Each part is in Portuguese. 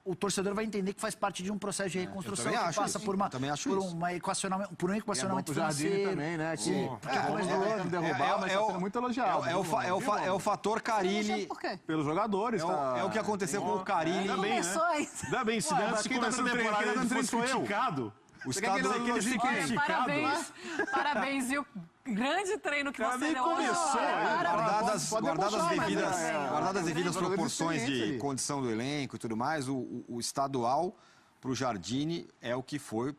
o torcedor vai entender que faz parte de um processo de reconstrução que passa por um equacionamento financeiro. Também, né? Sim. Derrubar, mas tá sendo muito elogiado. É o fator Carille. Pelos jogadores. É o que aconteceu com o Carille. Ainda bem, se antes começou a temporada ele foi criticado. O estado que ele fique criticado. Parabéns, e o grande treino que você deu hoje. Guardadas as devidas proporções de condição do elenco e tudo mais, o estadual para o Jardine é o que foi.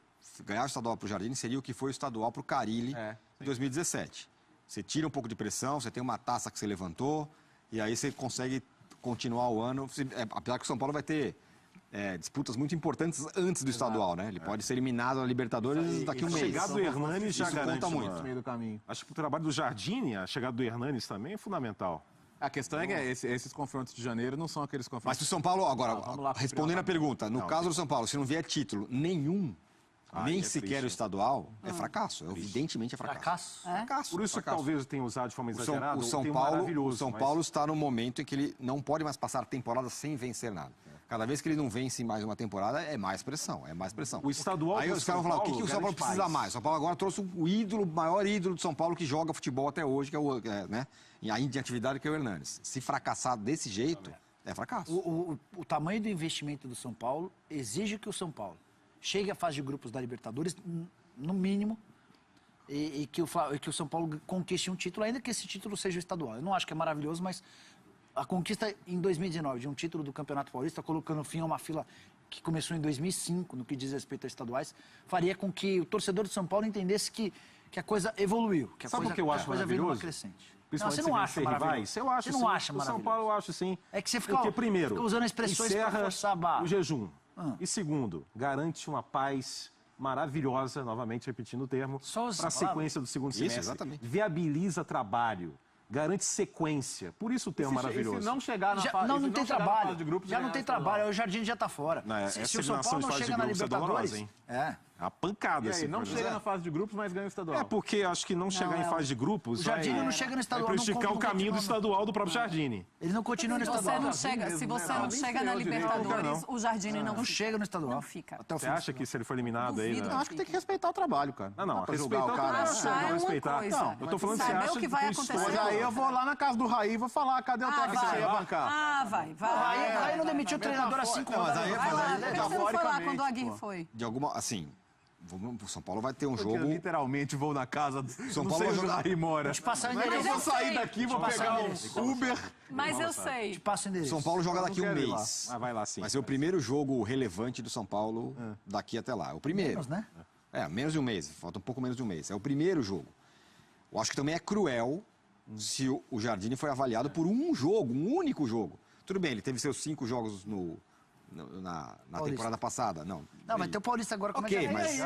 Ganhar o estadual para o Jardine seria o que foi o estadual para o Carille em 2017. Você tira um pouco de pressão, você tem uma taça que você levantou, e aí você consegue continuar o ano. Apesar que o São Paulo vai ter disputas muito importantes antes do estadual, né? Ele pode ser eliminado na Libertadores daqui a um mês. A chegada do Hernanes já garante muito. No meio do caminho. Acho que o trabalho do Jardine, a chegada do Hernanes também é fundamental. A questão é que esses confrontos de janeiro não são aqueles confrontos... Mas se o São Paulo, agora, respondendo a pergunta, no caso do São Paulo, se não vier título nenhum, nem sequer o estadual, é fracasso. Evidentemente é fracasso. Fracasso? Por isso que talvez tenha usado de forma exagerada. O São Paulo está no momento em que ele não pode mais passar a temporada sem vencer nada. Cada vez que ele não vence mais uma temporada, é mais pressão, O estadual Aí os caras vão falar, o que o São Paulo precisa mais? O São Paulo agora trouxe o maior ídolo do São Paulo que joga futebol até hoje, que é o, né? E ainda em atividade, que é o Hernanes. Se fracassar desse jeito, é fracasso. O tamanho do investimento do São Paulo exige que o São Paulo chegue à fase de grupos da Libertadores, no mínimo, e que o São Paulo conquiste um título, ainda que esse título seja estadual. Eu não acho que é maravilhoso, mas a conquista em 2019 de um título do Campeonato Paulista, colocando fim a uma fila que começou em 2005, no que diz respeito a estaduais, faria com que o torcedor de São Paulo entendesse que a coisa evoluiu, que a Sabe coisa, o que eu acho a coisa veio numa maravilhoso? crescente. Não, você não acha maravilhoso. Eu acho você não acha O maravilhoso. São Paulo eu acho sim. É que você Porque, primeiro, fica usando expressões para forçar a barra. o jejum. E segundo, garante uma paz maravilhosa, novamente repetindo o termo, para a sequência do segundo semestre. Exatamente. Viabiliza trabalho, garante sequência. Por isso o termo maravilhoso. Se não chegar na fase, não tem trabalho. de grupos, Já não tem trabalho, o Jardine já está fora. Se o São Paulo não chega na Libertadores... A pancada, assim. Não chega na fase de grupos, mas ganha o estadual. É porque acho que não chegar em fase de grupos o Jardine não chega no estadual. Vai prejudicar o caminho do estadual do próprio Jardine. Ele não continua no estadual. Se você não chega na Libertadores, o Jardine não chega no estadual. Não fica. Você acha que se ele for eliminado aí... Eu acho que tem que respeitar o trabalho, cara. Não, respeitar o cara. Não, respeitar. Eu tô falando que você acha o que vai acontecer. Mas aí eu vou lá na casa do Raí e vou falar, cadê o técnico que você ia bancar? Vai. Aí não demitiu o treinador há 5 anos. Vai lá, por que você não foi lá quando o Aguirre foi? De alguma, assim... O São Paulo vai ter um jogo... Eu literalmente vou na casa do São Paulo vai jogar e mora. Te passar o Não é que eu vou sair daqui, vou pegar um Uber. Mas eu sei. Te passa o endereço. São Paulo joga daqui a um mês. Vai lá sim. Vai ser o primeiro jogo relevante do São Paulo daqui até lá. É o primeiro. Menos, né? Menos de um mês. Falta um pouco menos de um mês. É o primeiro jogo. Eu acho que também é cruel se o Jardine foi avaliado por um jogo, um único jogo. Tudo bem, ele teve seus 5 jogos na temporada passada. Não, mas tem o Paulista agora. Como ok, é que mas...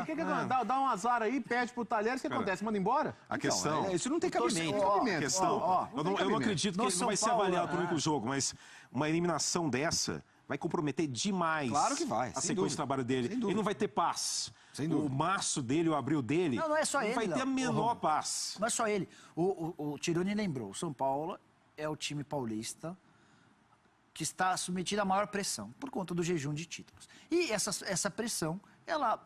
Dá um azar aí, pede pro Talheres, o que acontece? Manda embora? A questão... Isso não tem cabimento. Eu não acredito que ele não vai ser avaliado por um único jogo, mas uma eliminação dessa vai comprometer demais a sequência de trabalho dele. Ele não vai ter paz. O março dele, o abril dele... Não é só ele. Não vai ter a menor paz. Não é só ele. O Tironi lembrou, o São Paulo é o time paulista que está submetido à maior pressão, por conta do jejum de títulos. E essa pressão, ela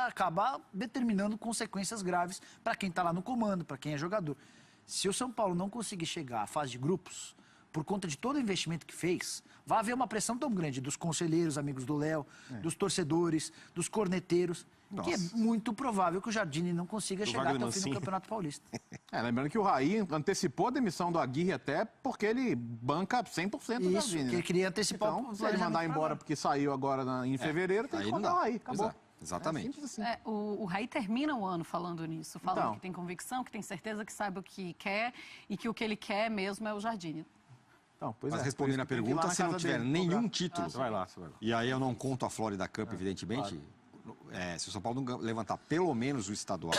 acaba determinando consequências graves para quem está lá no comando, para quem é jogador. Se o São Paulo não conseguir chegar à fase de grupos, por conta de todo o investimento que fez, vai haver uma pressão tão grande dos conselheiros, amigos do Léo, dos torcedores, dos corneteiros, que é muito provável que o Jardine não consiga chegar até o fim do Campeonato Paulista. Lembrando que o Raí antecipou a demissão do Aguirre até porque ele banca 100% do Jardine. Isso, que ele queria antecipar o se ele mandar embora porque saiu agora em fevereiro, tem que mandar o Raí, acabou. Exatamente. Assim. O Raí termina o ano falando nisso, falando que tem convicção, que tem certeza, que sabe o que quer e que o que ele quer mesmo é o Jardine. Mas respondendo a pergunta, se não tiver nenhum título, vai lá. E aí eu não conto a Florida Cup, evidentemente, se o São Paulo não levantar pelo menos o estadual,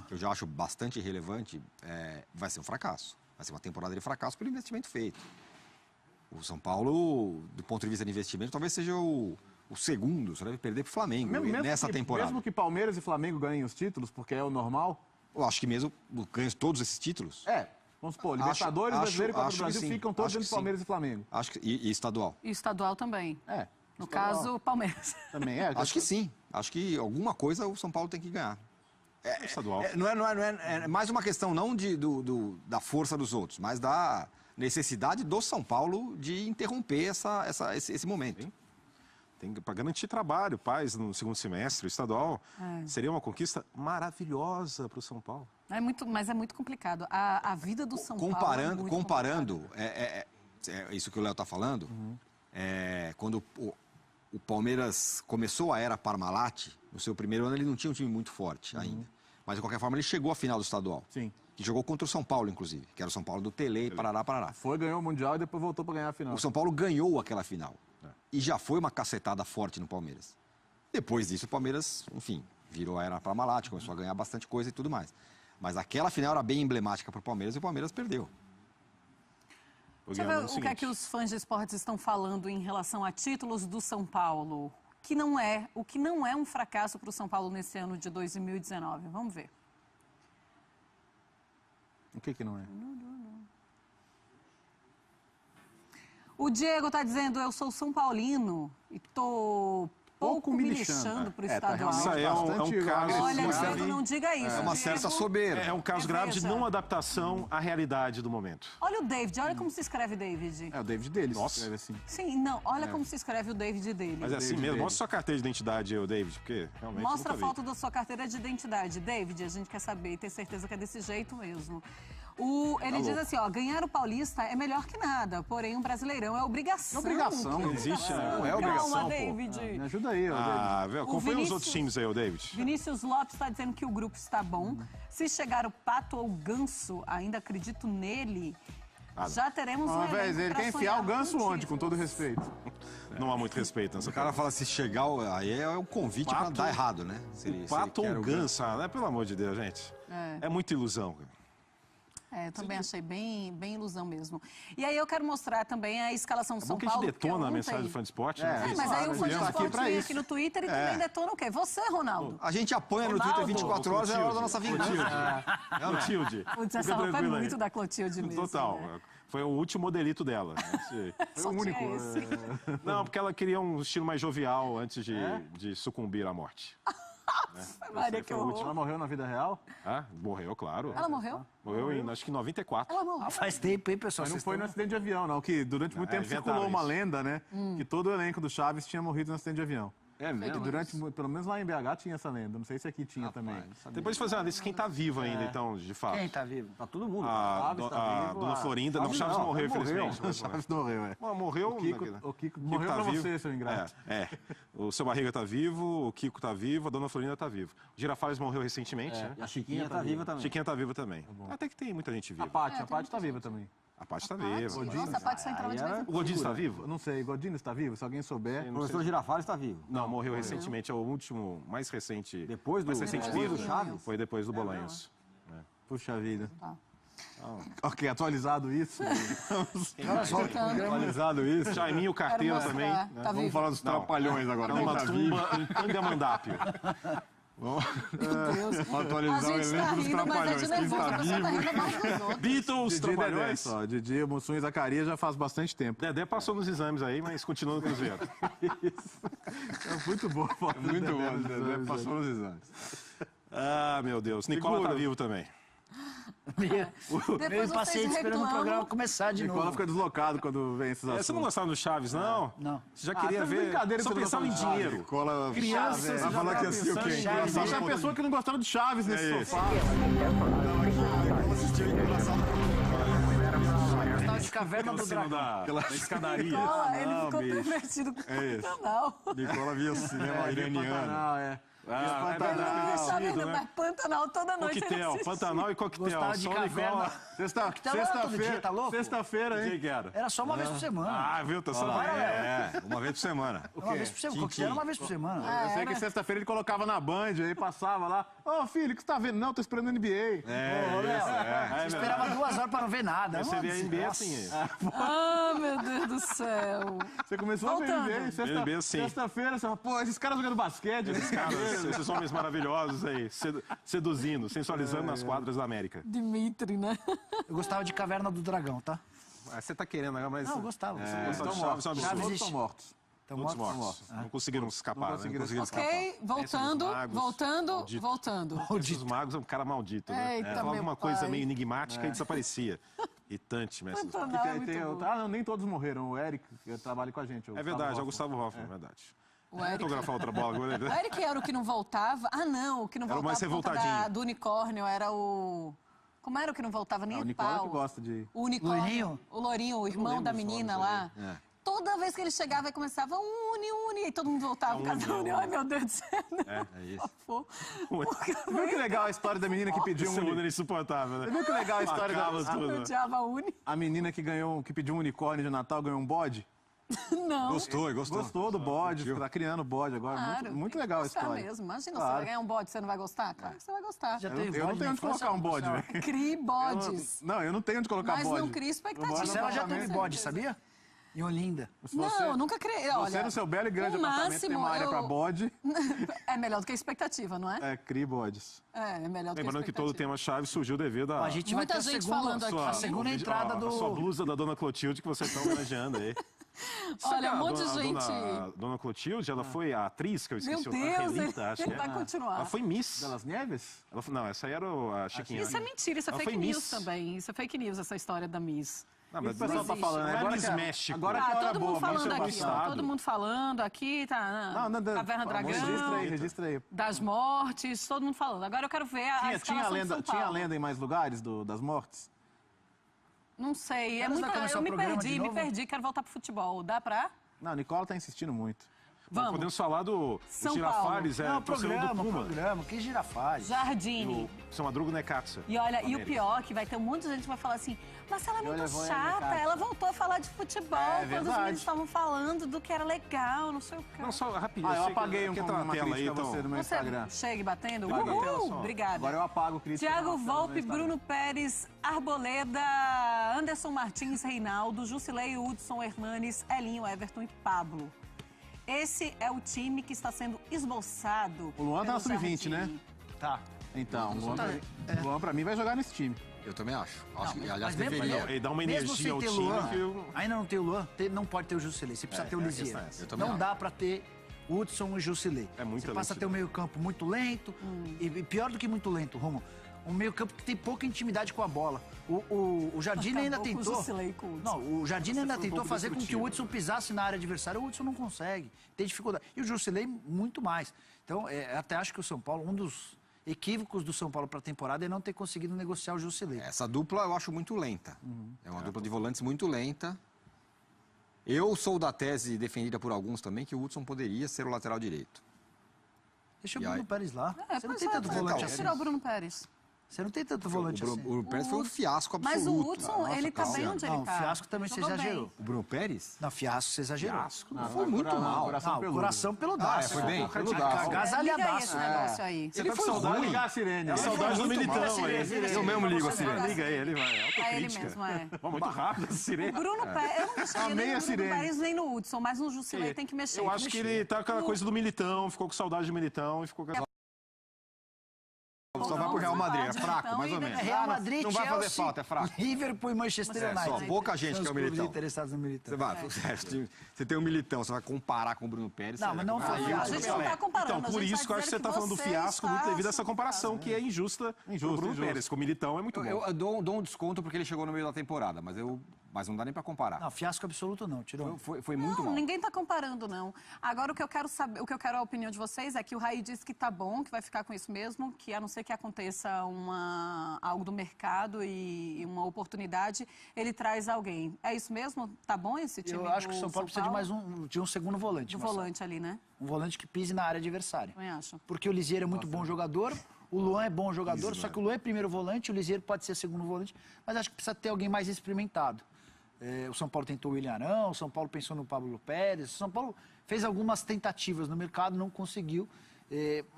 que eu já acho bastante relevante, vai ser um fracasso. Vai ser uma temporada de fracasso pelo investimento feito. O São Paulo, do ponto de vista de investimento, talvez seja o segundo, só deve perder para o Flamengo nessa temporada. Mesmo que Palmeiras e Flamengo ganhem os títulos, porque é o normal? Eu acho que mesmo ganham todos esses títulos. Vamos supor, Libertadores, Brasileiro e Copa do Brasil ficam todos dentro de Palmeiras e Flamengo. Acho que, e estadual. E estadual também. No caso, Palmeiras. Também é? Acho que sim. Acho que alguma coisa o São Paulo tem que ganhar. Estadual. É mais uma questão não da força dos outros, mas da necessidade do São Paulo de interromper esse momento. Para garantir trabalho, paz no segundo semestre, o estadual seria uma conquista maravilhosa para o São Paulo. Mas é muito complicado. A vida do São Paulo comparando, isso que o Léo está falando, quando o Palmeiras começou a era Parmalat, no seu primeiro ano ele não tinha um time muito forte ainda. Mas, de qualquer forma, ele chegou à final do estadual. Sim. Que jogou contra o São Paulo, inclusive. Que era o São Paulo do Tele, Parará. Foi, ganhou o Mundial e depois voltou para ganhar a final. O São Paulo ganhou aquela final. E já foi uma cacetada forte no Palmeiras. Depois disso, o Palmeiras, enfim, virou a era Parmalat, começou a ganhar bastante coisa e tudo mais. Mas aquela final era bem emblemática para o Palmeiras e o Palmeiras perdeu. Deixa eu ver o que é que os fãs de esportes estão falando em relação a títulos do São Paulo. O que não é um fracasso para o São Paulo nesse ano de 2019. Vamos ver. O que não é? O Diego está dizendo, eu sou São Paulino e estou pouco me lixando para o estadual. Isso é um caso... Olha, Diego, não diga isso. É uma certa soberba. É um caso grave de não adaptação à realidade do momento. Olha o David, olha como se escreve David. É o David deles. Nossa. Escreve assim. Sim, não, olha como se escreve o David dele. Mas é assim mesmo, mostra sua carteira de identidade, David, porque realmente Mostra a nunca vi. foto da sua carteira de identidade. David, a gente quer saber e ter certeza que é desse jeito mesmo. Ele diz assim, ó, ganhar o Paulista é melhor que nada, porém o Brasileirão é obrigação. É obrigação, não existe, não é obrigação, obrigação, David. Me ajuda aí, David. Acompanha os outros times aí, David. Vinícius Lopes está dizendo que o grupo está bom. Se chegar o Pato ou o Ganso, ainda acredito nele, já teremos Ao invés dele, quer enfiar o Ganso onde, com todo títulos. respeito? Não há muito respeito nessa O cara fala, se chegar, aí é um convite para dar errado, né? Pato ou Ganso, pelo amor de Deus, gente. É muita ilusão, cara. Eu também achei bem ilusão mesmo. E aí eu quero mostrar também a escalação do São Bom que a Paulo. gente detona a mensagem do fã de esporte. Mas aí o fã de aqui esporte pra vem isso. aqui no Twitter e também detona o quê? Você, Ronaldo. A gente apanha no Twitter 24 horas, é a hora da nossa vingança. Clotilde. Putz, essa roupa é muito da Clotilde mesmo. Total. Né? Foi o último delito dela. Foi o único. Não, porque ela queria um estilo mais jovial antes de sucumbir à morte. Maria, que horror. Ela morreu na vida real? Morreu, claro. Ela morreu? Morreu em, acho que em 94. Ela morreu. Faz tempo, hein, pessoal? Mas não foi no acidente de avião, não. Que durante muito tempo circulou uma lenda, né? Que todo o elenco do Chaves tinha morrido no acidente de avião. É mesmo? Pelo menos lá em BH tinha essa lenda. Não sei se aqui tinha também. Depois de fazer uma lista, quem tá vivo ainda, então, de fato? Quem tá vivo? Tá todo mundo. A Dona Florinda. Não, Chaves morreu, infelizmente. O Chaves morreu, Morreu. O Kiko morreu pra você, seu ingrato. O seu Barriga tá vivo, o Kiko tá vivo, a Dona Florinda tá viva. O Girafales morreu recentemente, né? E a Chiquinha tá viva também. Chiquinha tá viva também. Até que tem muita gente viva. A Paty tá viva também. A Paty tá viva. Nossa, a Paty só entrava de vez em O quando. Godinho está vivo? Eu não sei, Godinho está vivo? Se alguém souber. O professor Girafales está vivo. Não, morreu recentemente. É o último, mais recente. Depois do Chaves? Foi depois do Bolanhos. Puxa vida. Ok, atualizado isso. Atualizado isso. Jaiminho Carteiro também. Tá Vamos falar dos trapalhões agora. Uma tumba em Tangamandápio. Meu Deus. Atualizar A gente tá rindo, mas é de nervoso. A pessoa tá rindo mais dos outros. Beatles, Didi Dedé Trapalhões. só. Didi, Mussum e Zacarias já faz bastante tempo. Dedé passou nos exames aí, mas continua no Cruzeiro. É muito boa a foto. Muito bom, Dedé passou nos exames. Meu Deus. Nicola tá vivo também. Meio paciente esperando o programa começar de Nicola novo. fica deslocado quando vem esses assuntos. Você não gostava do Chaves, não? Não. Você já queria tá ver. brincadeira Só que você pensava em não gostava. dinheiro. Nicola... Crianças, Vai falar que é assim o quê? Chaves, Você é a pessoa que não gostava de Chaves nesse sofá. Gostava de Caverna do Dragão. Da escadaria. Ele ficou pervertido com o canal. Nicola via cinema iraniano. Não, é. Mas Pantanal toda noite. Coquetel, Pantanal e coquetel. Gostava de Só Caverna. Nicola. Todo dia, tá louco? Sexta-feira, hein? Quem que era? Era só uma vez por semana. Viu? Tá só Uma vez por semana. Uma vez por semana. Coquetel era uma vez por semana. Eu sei que sexta-feira ele colocava na Band, aí passava lá. Ô, filho, o que você tá vendo? Não, tô esperando NBA. Você esperava 2 horas pra não ver nada. Você via NBA Nossa. assim. Ah, meu Deus do céu. Você começou a ver Voltando. NBA. Sexta-feira, você fala, pô, esses caras jogando basquete. Esses homens maravilhosos aí, seduzindo, sensualizando nas quadras da América. Dimitri, né? Eu gostava de Caverna do Dragão, tá? Você tá querendo, mas... Não, eu gostava. Estão mortos. Todos estão mortos. Então, todos mortos. Não conseguiram escapar, não conseguiram escapar. Ok, voltando. Esses magos é um cara maldito, né? Falava alguma coisa meio enigmática e desaparecia. Irritante, mestre. Nem todos morreram. O Eric, que trabalha com a gente. É verdade, é o Gustavo Hoffmann, é verdade. O Eric... Autografar outra bola agora. O Eric era o que não voltava. Ah, não, o que não era voltava o mais revoltadinho. do unicórnio era o... Como era o que não voltava nem o a pau? que gosta de... O unicórnio. Loirinho? O Lourinho, o irmão da menina lá. Toda vez que ele chegava, ele começava uni, e todo mundo voltava por causa da uni. Ai, meu Deus do céu. É isso. Você viu que legal a história da menina que pediu um uni? Insuportável, né? Você viu que legal a história da... Eu odiava a uni. A menina que pediu um unicórnio de Natal ganhou um bode? Não. Gostou. Gostou do bode, tá criando bode agora. Claro, muito legal a história. Mesmo. Imagina, você vai ganhar um bode, você não vai gostar? Claro que você vai gostar. Já eu não tenho onde colocar um bode, velho. Crie bodes. Eu não tenho onde colocar bode. Mas não crie expectativa. Marcela já teve bode, sabia? Em Olinda. Não, nunca criei. Olha, você no seu belo e grande apartamento tem uma área pra bode. É melhor do que a expectativa, não é? Crie bodes. É melhor do que a expectativa. Lembrando que todo tema-chave surgiu devido a... A gente vai ter a segunda entrada do... A sua blusa da Dona Clotilde que você está homenageando aí. Olha, um monte de gente... A Dona Clotilde, ela foi a atriz, que eu esqueci. Meu Deus, ele vai continuar. Ela foi Miss. Delas Nieves? Não, essa aí era a Chiquinha. Isso é mentira, isso é fake news também. Isso é fake news, essa história da Miss. Não, mas o pessoal tá falando, agora Miss México. Agora que todo mundo falando aqui, todo mundo falando aqui, tá? Caverna Dragão. Registra aí. Das mortes, todo mundo falando. Agora eu quero ver a escalação de São Paulo. Tinha lenda em mais lugares das mortes? Não sei, eu me perdi, quero voltar pro futebol. Dá pra? Não, a Nicola tá insistindo muito. Vamos. Podemos falar do São Girafales, Não, programa, que Girafales? Jardine. São Madruga Necaxa. E olha, e o pior, que vai ter um monte de gente que vai falar assim, Marcela é muito chata, ela voltou a falar de futebol quando os meninos estavam falando do que era legal, não sei o que. Não, só rapidinho. Eu apaguei uma tela aí, então. Você no meu Instagram. Chegue batendo. Obrigada. Agora eu apago o Cris. Thiago Volpe, Bruno Pérez, Arboleda, Anderson Martins, Reinaldo, Jusilei, Hudson, Hernanes, Elinho, Everton e Pablo. Esse é o time que está sendo esboçado. O Luan tá na sub-20, né? Tá. Então, o Luan pra mim vai jogar nesse time. Eu também acho. Acho que, aliás, mesmo, deveria. Ele dá uma energia ao time. Luan, ainda não tem o Luan, não pode ter o Jusilei. Você precisa ter o Lisieiro. Não dá pra ter Hudson e Jusilei. Você passa a ter um meio-campo muito lento. E pior do que muito lento, Romo. Um meio-campo que tem pouca intimidade com a bola. O Jardine ainda tentou. Não, o Jardine ainda tentou fazer com que o Hudson pisasse na área adversária. O Hudson não consegue, tem dificuldade. E o Jusilei, muito mais. Então, até acho que o São Paulo, um dos equívocos do São Paulo para a temporada é não ter conseguido negociar o Jusilei. Essa dupla eu acho muito lenta. É uma dupla de volantes muito lenta. Eu sou da tese defendida por alguns também que o Hudson poderia ser o lateral direito. Deixa o Bruno Pérez lá. Você não tem tanto volante assim. Tirar o Bruno Pérez. Você não tem tanto volante assim. O Pérez foi um fiasco absoluto. Mas o Hudson, ele tá bem onde ele tá. Não, o fiasco também você exagerou. O Bruno Pérez? Não, fiasco você exagerou. Foi muito mal. Coração peludaço. Foi bem, peludaço. Agasalhadaço. Esse negócio aí. Ele foi ruim. Ligar a sirene. É a saudade do Militão. Eu mesmo ligo a sirene. Liga aí, ele vai. É ele mesmo, é. Muito rápido a sirene. O Bruno Pérez, eu não deixaria nem no Bruno Pérez nem no Hudson, mas no Jusilei tem que mexer. Eu acho que ele tá com aquela coisa do Militão, ficou com saudade do Militão e ficou com... Só vai pro Real Madrid, é fraco, mais ou menos. Real Madrid, não vai fazer falta, é fraco. Liverpool e Manchester United. Só pouca gente que é o Militão. Interessados no Militão. Você tem o Militão, você vai comparar com o Bruno Pérez. Não, mas não foi. A gente não tá comparando. Então, por isso que eu acho que você tá falando do fiasco devido a essa comparação que é injusta com o Bruno Pérez. Com o Militão é muito bom. Eu dou um desconto porque ele chegou no meio da temporada, mas não dá nem pra comparar. Não, fiasco absoluto não, tirou. Foi muito mal. Ninguém tá comparando, não. Agora, o que eu quero saber, o que eu quero a opinião de vocês é que o Raí disse que tá bom, que vai ficar com isso mesmo, que a não ser que aconteça algo do mercado e uma oportunidade, ele traz alguém. É isso mesmo? Tá bom esse time? Eu acho que o São Paulo precisa de um segundo volante. De volante ali, né? Um volante que pise na área adversária. Também acho. Porque o Lisieiro é muito bom jogador, o Luan é bom jogador, só que o Luan é primeiro volante, o Lisieiro pode ser segundo volante, mas acho que precisa ter alguém mais experimentado. O São Paulo tentou o William Arão, o São Paulo pensou no Pablo Pérez, o São Paulo fez algumas tentativas no mercado, não conseguiu.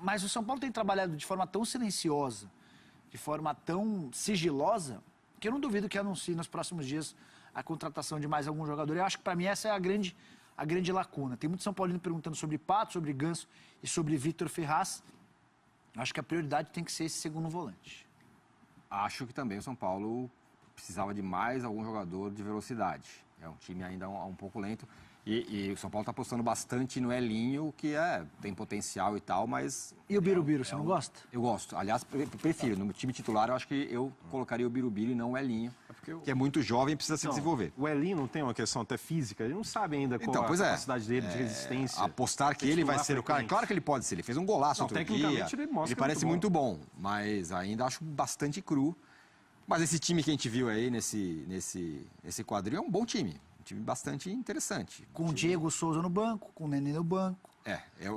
Mas o São Paulo tem trabalhado de forma tão silenciosa, de forma tão sigilosa, que eu não duvido que anuncie nos próximos dias a contratação de mais algum jogador. Eu acho que, para mim, essa é a grande lacuna. Tem muito São Paulino perguntando sobre Pato, sobre Ganso e sobre Vitor Ferraz. Acho que a prioridade tem que ser esse segundo volante. Acho que também o São Paulo precisava de mais algum jogador de velocidade. É um time ainda um pouco lento. E o São Paulo está apostando bastante no Elinho, que tem potencial e tal, mas... E o Birubiru, você não gosta? Eu gosto. Aliás, prefiro. No time titular, eu acho que eu colocaria o Birubiru e não o Elinho, que é muito jovem e precisa se desenvolver. O Elinho não tem uma questão até física? Ele não sabe ainda qual a capacidade dele de resistência. Apostar que ele vai ser o cara... Claro que ele pode ser. Ele fez um golaço outro dia. Ele parece muito bom, mas ainda acho bastante cru. Mas esse time que a gente viu aí nesse quadril é um bom time. Um time bastante interessante. Com o Diego Souza no banco, com o Nenê no banco.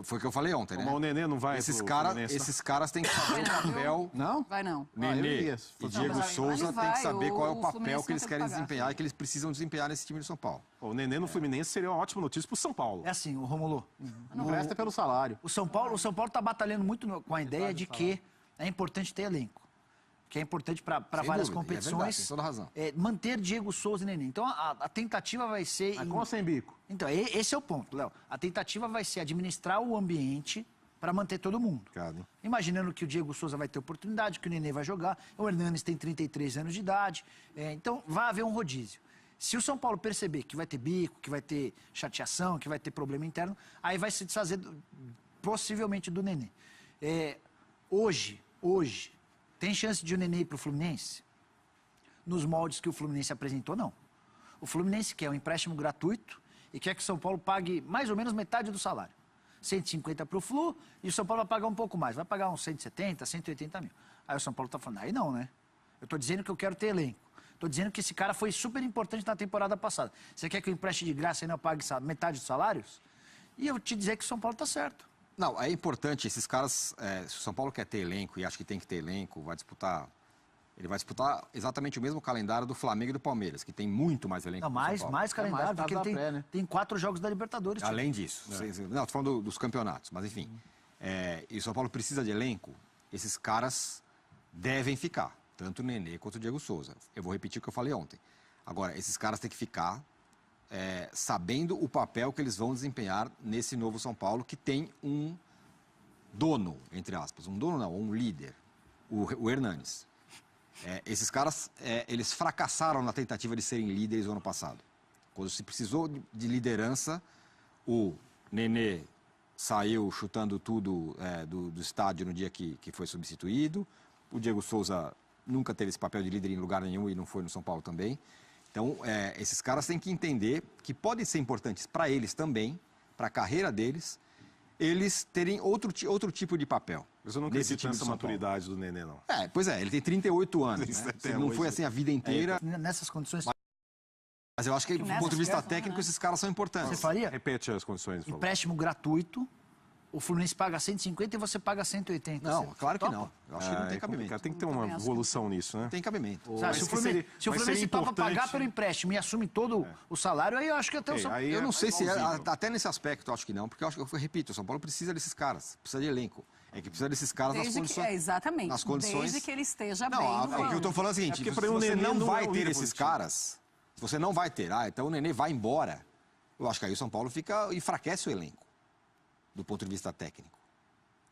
Foi o que eu falei ontem, né? Mas o Nenê não vai esses caras têm que saber o papel... Não? Vai não. Nenê e Diego Souza têm que saber qual é o papel que eles querem desempenhar e que eles precisam desempenhar nesse time do São Paulo. O Nenê no Fluminense seria uma ótima notícia para o São Paulo. É assim, o Romulo. Não presta pelo salário. O São Paulo está batalhando muito com a ideia de que é importante ter elenco. Que é importante para várias competições. É verdade, tem toda razão. Manter Diego Souza e Nenê. Então, a tentativa vai ser... Mas com ou sem bico? Então, esse é o ponto, Léo. A tentativa vai ser administrar o ambiente para manter todo mundo. Claro. Imaginando que o Diego Souza vai ter oportunidade, que o Nenê vai jogar, o Hernanes tem 33 anos de idade. Então, vai haver um rodízio. Se o São Paulo perceber que vai ter bico, que vai ter chateação, que vai ter problema interno, aí vai se desfazer possivelmente do Nenê. Hoje, tem chance de o Nenê ir para o Fluminense? Nos moldes que o Fluminense apresentou, não. O Fluminense quer um empréstimo gratuito e quer que o São Paulo pague mais ou menos metade do salário. 150 para o Flu e o São Paulo vai pagar um pouco mais. Vai pagar uns 170, 180 mil. Aí o São Paulo está falando, aí não, né? Eu estou dizendo que eu quero ter elenco. Estou dizendo que esse cara foi super importante na temporada passada. Você quer que eu empreste de graça e não pague metade dos salários? E eu te dizer que o São Paulo está certo. Não, é importante, esses caras, se o São Paulo quer ter elenco e acha que tem que ter elenco, ele vai disputar exatamente o mesmo calendário do Flamengo e do Palmeiras, que tem muito mais elenco. Não, mais calendário, porque ele tem 4 jogos da Libertadores. Além disso. Não, estou falando dos campeonatos, mas enfim. E o São Paulo precisa de elenco, esses caras devem ficar, tanto o Nenê quanto o Diego Souza. Eu vou repetir o que eu falei ontem. Agora, esses caras têm que ficar sabendo o papel que eles vão desempenhar nesse novo São Paulo, que tem um dono, entre aspas. Um dono não, um líder, o Hernanes. Esses caras, eles fracassaram na tentativa de serem líderes no ano passado. Quando se precisou de liderança, o Nenê saiu chutando tudo do estádio no dia que foi substituído. O Diego Souza nunca teve esse papel de líder em lugar nenhum e não foi no São Paulo também. Então, esses caras têm que entender que podem ser importantes para eles também, para a carreira deles, eles terem outro tipo de papel. Mas eu não acredito nessa maturidade do Nenê, não. Pois é, ele tem 38 anos, né? Se não foi assim a vida inteira. Nessas condições... Mas eu acho que, do ponto de vista técnico, esses caras são importantes. Você faria? Repete as condições. Empréstimo gratuito. O Fluminense paga 150 e você paga 180. Não, claro que não. Eu acho que não tem cabimento. Tem que ter uma evolução nisso, né? Tem cabimento. Se o Fluminense topa pagar pelo empréstimo e assume todo o salário, aí eu acho que até o São Paulo... Eu não sei se até nesse aspecto eu acho que não, porque eu repito, o São Paulo precisa desses caras, precisa de elenco. É que precisa desses caras nas condições... Exatamente. Nas condições... Desde que ele esteja bem. O que eu estou falando é o seguinte, se você não vai ter esses caras, se você não vai ter, então o Nenê vai embora, eu acho que aí o São Paulo enfraquece o elenco, do ponto de vista técnico.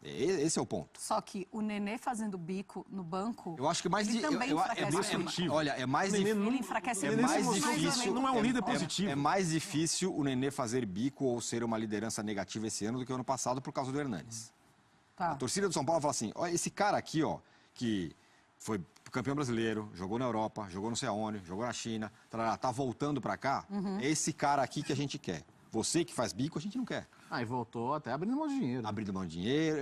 Esse é o ponto. Só que o Nenê fazendo bico no banco, eu acho que mais também enfraquece Olha, é mais difícil. Ele enfraquece difícil. Não é um líder positivo. É mais difícil o Nenê fazer bico ou ser uma liderança negativa esse ano do que o ano passado por causa do Hernanes. A torcida do São Paulo fala assim, olha, esse cara aqui, que foi campeão brasileiro, jogou na Europa, jogou não sei aonde, jogou na China, tá voltando para cá, é esse cara aqui que a gente quer. Você que faz bico, a gente não quer. E voltou até abrindo mão de dinheiro. Abrindo mão de dinheiro.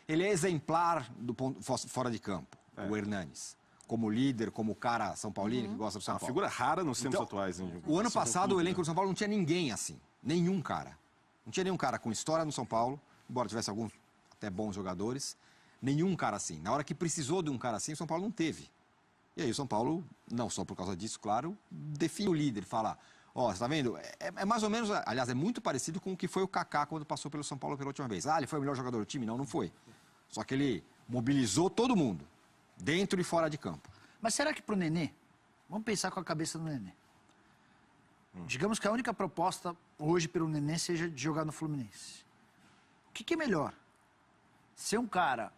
Ele é exemplar do ponto fora de campo, o Hernanes. Como líder, como cara São Paulino que gosta do São Paulo. Uma figura rara nos tempos atuais. O ano passado, o elenco do São Paulo não tinha ninguém assim. Nenhum cara. Não tinha nenhum cara com história no São Paulo, embora tivesse alguns até bons jogadores. Nenhum cara assim. Na hora que precisou de um cara assim, o São Paulo não teve. E aí o São Paulo, não só por causa disso, claro, define o líder, fala... você tá vendo? É mais ou menos, aliás, é muito parecido com o que foi o Kaká quando passou pelo São Paulo pela última vez. Ele foi o melhor jogador do time? Não foi. Só que ele mobilizou todo mundo, dentro e fora de campo. Mas será que pro Nenê, vamos pensar com a cabeça do Nenê. Digamos que a única proposta hoje pelo Nenê seja de jogar no Fluminense. O que é melhor? Ser um cara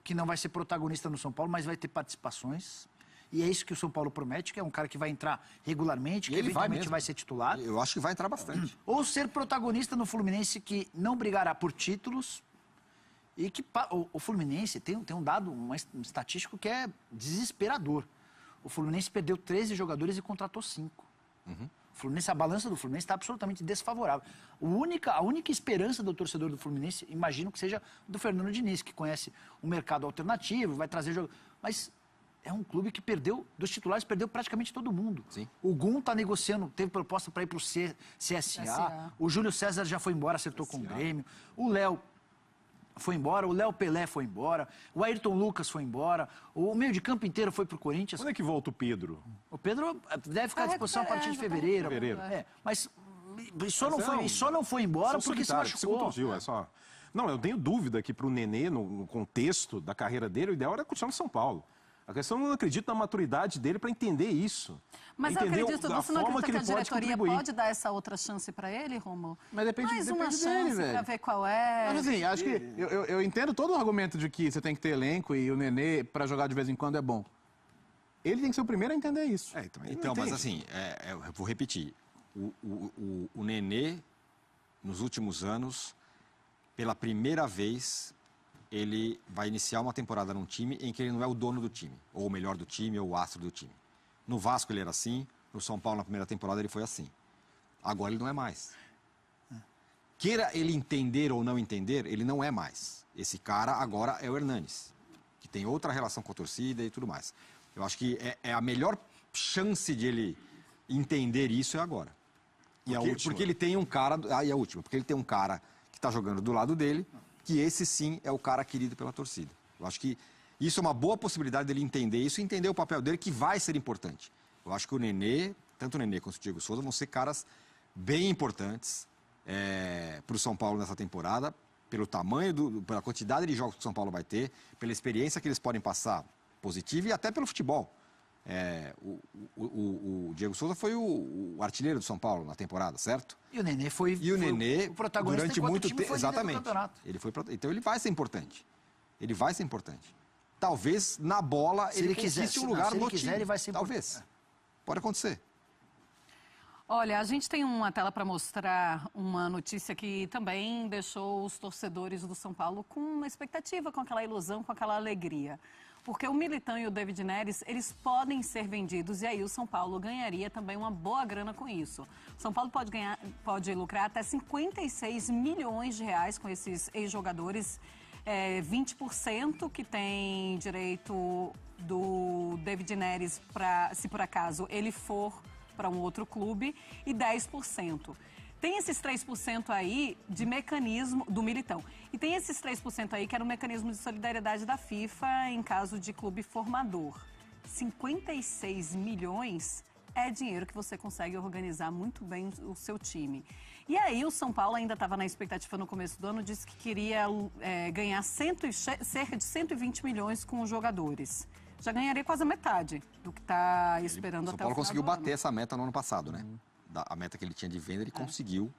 que não vai ser protagonista no São Paulo, mas vai ter participações E é isso que o São Paulo promete, que é um cara que vai entrar regularmente, que eventualmente vai ser titular. Eu acho que vai entrar bastante. Ou ser protagonista no Fluminense que não brigará por títulos e que o Fluminense tem um dado, um estatístico que é desesperador. O Fluminense perdeu 13 jogadores e contratou 5. A balança do Fluminense está absolutamente desfavorável. A única esperança do torcedor do Fluminense, imagino que seja do Fernando Diniz, que conhece um mercado alternativo, vai trazer jogadores. Mas é um clube que perdeu, dos titulares, perdeu praticamente todo mundo. Sim. O Gum está negociando, teve proposta para ir para o CSA. O Júlio César já foi embora, acertou com o Grêmio. O Léo foi embora, o Léo Pelé foi embora, o Ayrton Lucas foi embora, o meio de campo inteiro foi pro Corinthians. Quando é que volta o Pedro? O Pedro deve ficar à disposição a partir de fevereiro. Mas só não foi embora porque se machucou. Não, eu tenho dúvida que para o Nenê, no contexto da carreira dele, o ideal era continuar no São Paulo. A questão, eu não acredito na maturidade dele para entender isso. Mas eu acredito, você não acredita que a diretoria pode dar essa outra chance para ele, Romulo? Mas depende Mais dele, uma chance para ver qual é. Mas assim, acho que eu entendo todo o argumento de que você tem que ter elenco e o Nenê, para jogar de vez em quando, é bom. Ele tem que ser o primeiro a entender isso. Então, mas assim, eu vou repetir. O Nenê, nos últimos anos, pela primeira vez, ele vai iniciar uma temporada num time em que ele não é o dono do time, ou o melhor do time, ou o astro do time. No Vasco ele era assim, no São Paulo na primeira temporada ele foi assim. Agora ele não é mais. Queira ele entender ou não entender, ele não é mais. Esse cara agora é o Hernanes, que tem outra relação com a torcida e tudo mais. Eu acho que a melhor chance de ele entender isso é agora. Porque ele tem um cara... e a última, porque ele tem um cara que está jogando do lado dele, que esse sim é o cara querido pela torcida. Eu acho que isso é uma boa possibilidade dele entender isso e entender o papel dele, que vai ser importante. Eu acho que o Nenê, tanto o Nenê quanto o Diego Souza, vão ser caras bem importantes para o São Paulo nessa temporada, pelo tamanho, pela quantidade de jogos que o São Paulo vai ter, pela experiência que eles podem passar positiva e até pelo futebol. O Diego Souza foi o artilheiro do São Paulo na temporada, certo? E o Nenê foi o protagonista durante muito tempo. Exatamente. Então ele vai ser importante. Ele vai ser importante. Talvez na bola ele conquiste um lugar no time. Ele vai ser Talvez. Pode acontecer. Olha, a gente tem uma tela para mostrar uma notícia que também deixou os torcedores do São Paulo com uma expectativa, com aquela ilusão, com aquela alegria. Porque o Militão e o David Neres, eles podem ser vendidos e aí o São Paulo ganharia também uma boa grana com isso. O São Paulo pode lucrar até 56 milhões de reais com esses ex-jogadores, 20% que tem direito do David Neres, se por acaso ele for para um outro clube, e 10%. Tem esses 3% aí de mecanismo do Militão. E tem esses 3% aí que era um mecanismo de solidariedade da FIFA em caso de clube formador. 56 milhões é dinheiro que você consegue organizar muito bem o seu time. E aí o São Paulo ainda estava na expectativa no começo do ano, disse que queria ganhar cerca de 120 milhões com os jogadores. Já ganharia quase a metade do que está esperando até o final do ano. O São Paulo conseguiu bater essa meta no ano passado, né? A meta que ele tinha de venda, ele conseguiu.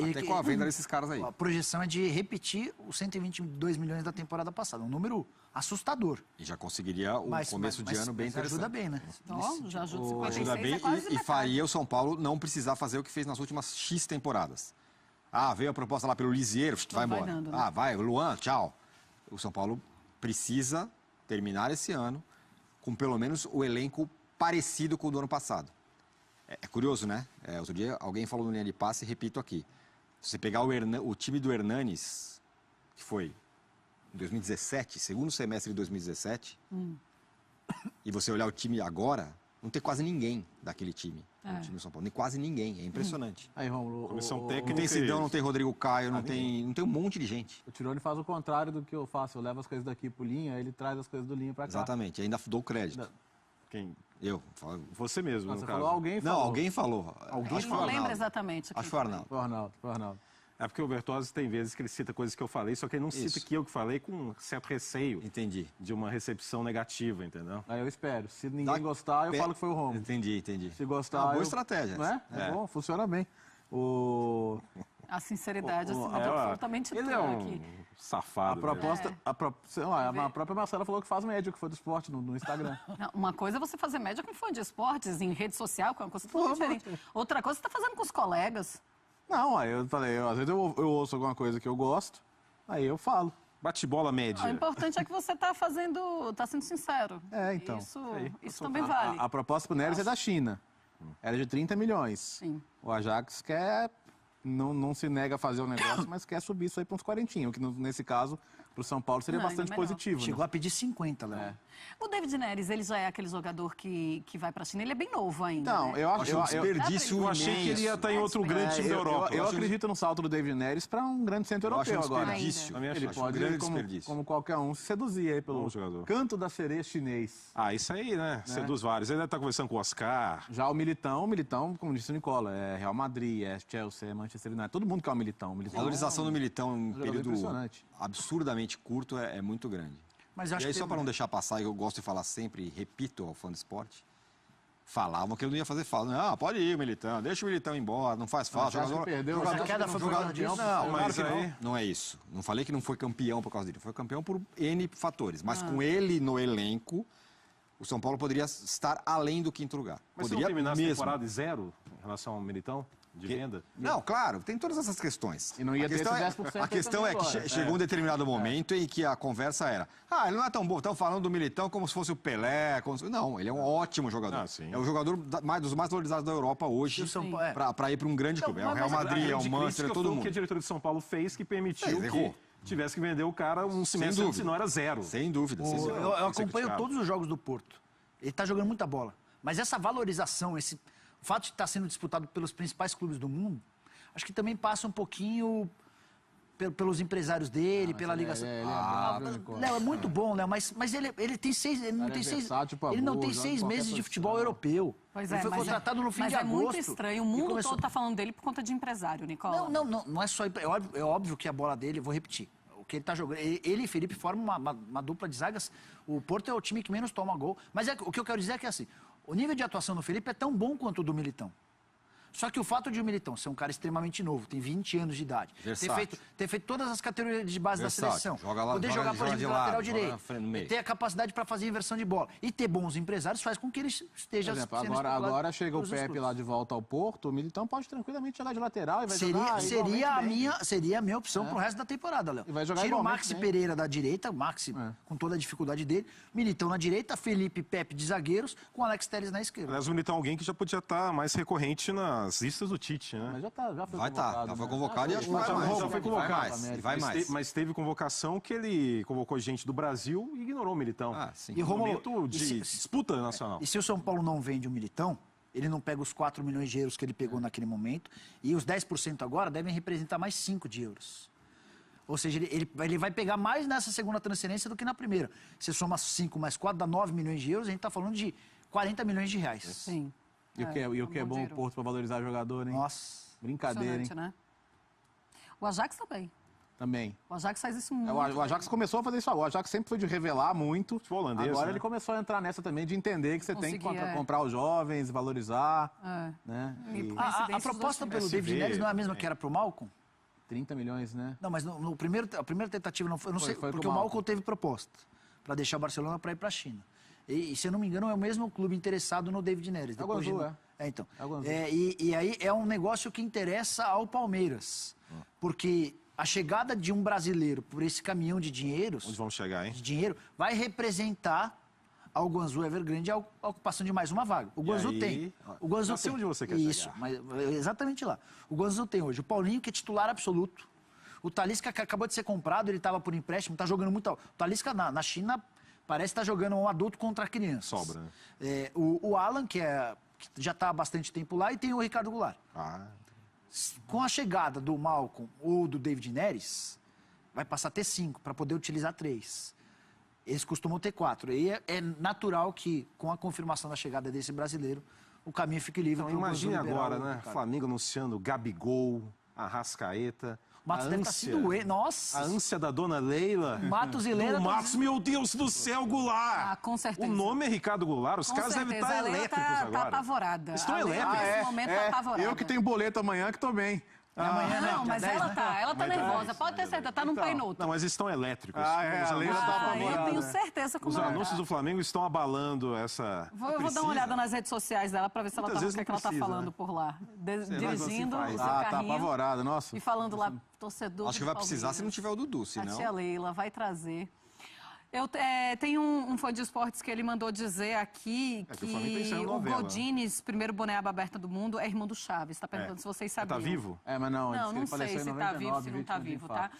Até com a venda desses caras aí. A projeção é de repetir os 122 milhões da temporada passada. Um número assustador. E já conseguiria começo de ano bem interessante. Ajuda bem, né? Já ajuda 56, ajuda bem e faria o São Paulo não precisar fazer o que fez nas últimas X temporadas. Veio a proposta lá pelo Lisieiro, vai embora. Dando, né? Vai, Luan, tchau. O São Paulo precisa terminar esse ano com pelo menos o elenco parecido com o do ano passado. É curioso, né? Outro dia alguém falou no linha de passe e repito aqui. Se você pegar o time do Hernanes, que foi em 2017, segundo semestre de 2017, e você olhar o time agora, não tem quase ninguém daquele time. No time do São Paulo. Nem quase ninguém. É impressionante. Aí, Romulo, comissão técnica. Não tem Sidão, não tem Rodrigo Caio, não tem um monte de gente. O Tirone faz o contrário do que eu faço. Eu levo as coisas daqui pro Linha, ele traz as coisas do Linha pra cá. Exatamente. Ainda dou crédito. Quem? Eu. Você mesmo, Você no falou, caso. alguém falou. Não, alguém falou. Eu não lembro exatamente. Acho que foi o Arnaldo. Foi o Arnaldo. É porque o Bertozzi tem vezes que ele cita coisas que eu falei, só que ele não cita que eu que falei com um certo receio. Entendi. De uma recepção negativa, entendeu? Aí eu espero. Se ninguém gostar, eu falo que foi o Romulo. Entendi. Se gostar, boa estratégia. Não é? É bom, funciona bem. A sinceridade, assim, absolutamente tudo ele é um aqui. safado. A proposta, a própria Marcela falou que faz média, que foi do esporte no Instagram. Não, uma coisa é você fazer média com fã de esportes, em rede social, que é uma coisa totalmente diferente. Outra coisa você está fazendo com os colegas. Não, aí eu falei, às vezes eu ouço alguma coisa que eu gosto, aí eu falo. Bate-bola média. O importante é que você está sendo sincero. Então. Isso também vale. A proposta pro Neres é da China. Era de 30 milhões. Sim. O Ajax não se nega a fazer o negócio, mas quer subir isso aí para uns 40, o que nesse caso, para o São Paulo, seria bastante positivo. Chegou a pedir 50, Léo. O David Neres, ele já é aquele jogador que vai para a China, ele é bem novo ainda. Não, eu acho um desperdício. Eu achei que ele ia estar em outro grande time da Europa. Eu acredito no salto do David Neres para um grande centro europeu agora. Ele pode, como qualquer um, se seduzir aí pelo canto da sereia chinês. Isso aí, né? Seduz vários. Ele deve estar conversando com o Oscar. Já o Militão, como disse o Nicola, é Real Madrid, é Chelsea, é Manchester United. Todo mundo quer o Militão. A valorização do Militão em um período absurdamente curto é muito grande. Mas eu acho e aí, só para não deixar passar, eu gosto de falar sempre, e repito ao fã do esporte, falavam que ele não ia fazer falta. Não, pode ir, Militão, deixa o Militão embora, não faz falta. Não é isso. Não falei que não foi campeão por causa dele, foi campeão por N fatores. Mas com ele no elenco, o São Paulo poderia estar além do quinto lugar. Mas poderia se não terminasse a temporada de 0 em relação ao Militão? De venda? Não, claro, tem todas essas questões. E não ia ter esse 10% a questão é que chegou um determinado momento em que a conversa era: ele não é tão bom, estão falando do Militão como se fosse o Pelé. Não, ele é um ótimo jogador. É o jogador dos mais valorizados da Europa hoje para ir para um grande clube. É o Real Madrid, é o Manchester, é todo mundo. O que a diretoria de São Paulo fez que permitiu que tivesse que vender o cara um semestre, senão era 0. Sem dúvida. Eu acompanho todos os jogos do Porto. Ele está jogando muita bola. Mas essa valorização, o fato de estar sendo disputado pelos principais clubes do mundo, acho que também passa um pouquinho pelos empresários dele, pela ligação. Léo, é muito bom, Léo, mas ele tem ele não tem 6 meses de futebol europeu. Ele foi contratado no fim de agosto. Mas é muito estranho, o mundo todo está falando dele por conta de empresário, Nicola. Não é só... É óbvio que a bola dele, vou repetir, o que ele está jogando... Ele e Felipe formam uma dupla de zagas. O Porto é o time que menos toma gol. Mas o que eu quero dizer é que, assim, o nível de atuação do Felipe é tão bom quanto o do Militão. Só que o fato de o Militão ser um cara extremamente novo, tem 20 anos de idade, ter feito todas as categorias de base da seleção, poder jogar, por exemplo, de lateral direito, ter a capacidade para fazer inversão de bola e ter bons empresários faz com que ele esteja... Por exemplo, agora chega o Pepe lá de volta ao Porto, o Militão pode tranquilamente jogar de lateral e vai jogar seria a minha opção pro resto da temporada, Léo. Tira o Maxi Pereira da direita, o Maxi com toda a dificuldade dele, Militão na direita, Felipe e Pepe de zagueiros, com Alex Telles na esquerda. Aliás, o Militão é alguém que já podia estar mais recorrente nas listas do Tite, né? Mas já foi convocado. Já foi convocado e acho que já foi convocado. Vai mais. Mas teve convocação que ele convocou gente do Brasil e ignorou o Militão. E Romulo, de disputa nacional. E se o São Paulo não vende o Militão, ele não pega os 4 milhões de euros que ele pegou naquele momento, e os 10% agora devem representar mais 5 de euros. Ou seja, ele vai pegar mais nessa segunda transferência do que na primeira. Se soma 5 mais 4, dá 9 milhões de euros, a gente está falando de 40 milhões de reais. Sim. E o que é bom o Porto para valorizar jogador, hein? Nossa. Brincadeira, hein? Né? O Ajax também. O Ajax faz isso muito. O Ajax começou a fazer isso. O Ajax sempre foi de revelar muito. Holandês, agora ele começou a entrar nessa também de entender que você tem que comprar os jovens, valorizar. Né? A proposta pelo David Neres não é a mesma que era pro Malcom? 30 milhões, né? Não, mas a primeira tentativa não foi. Eu não sei, porque o Malcom teve proposta para deixar o Barcelona para ir para a China. E, se eu não me engano, é o mesmo clube interessado no David Neres. É o Guangzhou, então. E aí é um negócio que interessa ao Palmeiras. Porque a chegada de um brasileiro por esse caminhão de dinheiros... Onde vamos chegar, hein? De dinheiro, vai representar ao Guangzhou Evergrande a ocupação de mais uma vaga. O Guangzhou tem. O Guangzhou tem. Onde você quer Isso, chegar. mas exatamente lá. O Guangzhou tem hoje o Paulinho, que é titular absoluto. O Talisca, que acabou de ser comprado, ele estava por empréstimo, está jogando muito... O Talisca na China... Parece estar jogando um adulto contra crianças. Sobra, né? O Alan, que já está há bastante tempo lá, e tem o Ricardo Goulart. Com a chegada do Malcom ou do David Neres, vai passar a ter 5, para poder utilizar 3. Eles costumam ter 4. E é natural que, com a confirmação da chegada desse brasileiro, o caminho fique livre. Então, imagine agora, né? Flamengo anunciando Gabigol, Arrascaeta... Matos deve estar sendo doente. Nossa! A ânsia da dona Leila. Matos e Leila. Matos, meu Deus do céu, Goulart! Com certeza. O nome é Ricardo Goulart, os caras devem estar elétricos agora. Tá apavorada. Estão elétricos. Nesse momento tá apavorada. Eu que tenho boleto amanhã que tô bem. Amanhã, né? Não, mas Dia 10, ela tá nervosa. Pode ter certeza, tá num penoto. Não, mas estão elétricos. A Leila tá apavorada. Eu tenho certeza que Os anúncios do Flamengo estão abalando essa... Eu vou dar uma olhada nas redes sociais dela para ver se ela tá, o que ela tá falando por lá. Dirigindo o seu tá carrinho apavorada, nossa. e falando lá, torcedor Acho que vai precisar se não tiver o Dudu, A senão... tia Leila vai trazer. Tem um fã de esportes que ele mandou dizer aqui que o Godines, primeiro boné aba aberta do mundo, é irmão do Chaves. Está perguntando se vocês sabiam. Tá vivo? Mas não, não sei se tá vivo, se não tá vivo, tá?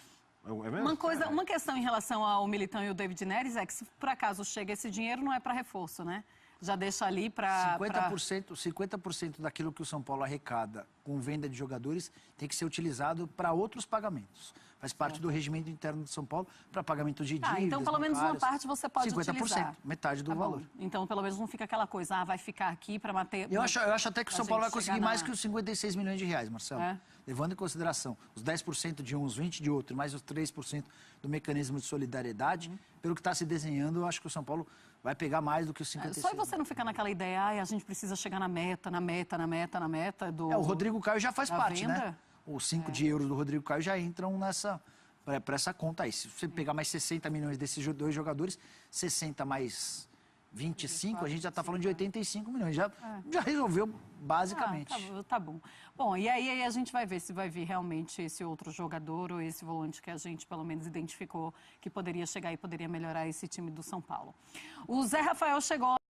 Uma questão em relação ao Militão e o David Neres é que se por acaso chega esse dinheiro, não é para reforço, né? Já deixa ali para... 50% daquilo que o São Paulo arrecada com venda de jogadores tem que ser utilizado para outros pagamentos. Faz parte do regimento interno do São Paulo para pagamento de dívidas. Então, pelo menos uma parte você pode 50%, utilizar. Metade do valor. Então, pelo menos não fica aquela coisa, vai ficar aqui para manter... Eu acho até que o São Paulo vai conseguir mais que os 56 milhões de reais, Marcelo. Levando em consideração os 10% de um, os 20% de outro, mais os 3% do mecanismo de solidariedade, pelo que está se desenhando, eu acho que o São Paulo vai pegar mais do que os 56. Só você não ficar naquela ideia, a gente precisa chegar na meta do... O Rodrigo Caio já faz parte, né? Os 5 de euros do Rodrigo Caio já entram para essa conta aí. Se você pegar mais 60 milhões desses 2 jogadores, 60 mais 25, a gente já está falando de 85 milhões. Já resolveu basicamente. Tá bom. Bom, e aí a gente vai ver se vai vir realmente esse outro jogador ou esse volante que a gente pelo menos identificou que poderia chegar e poderia melhorar esse time do São Paulo. O Zé Rafael chegou...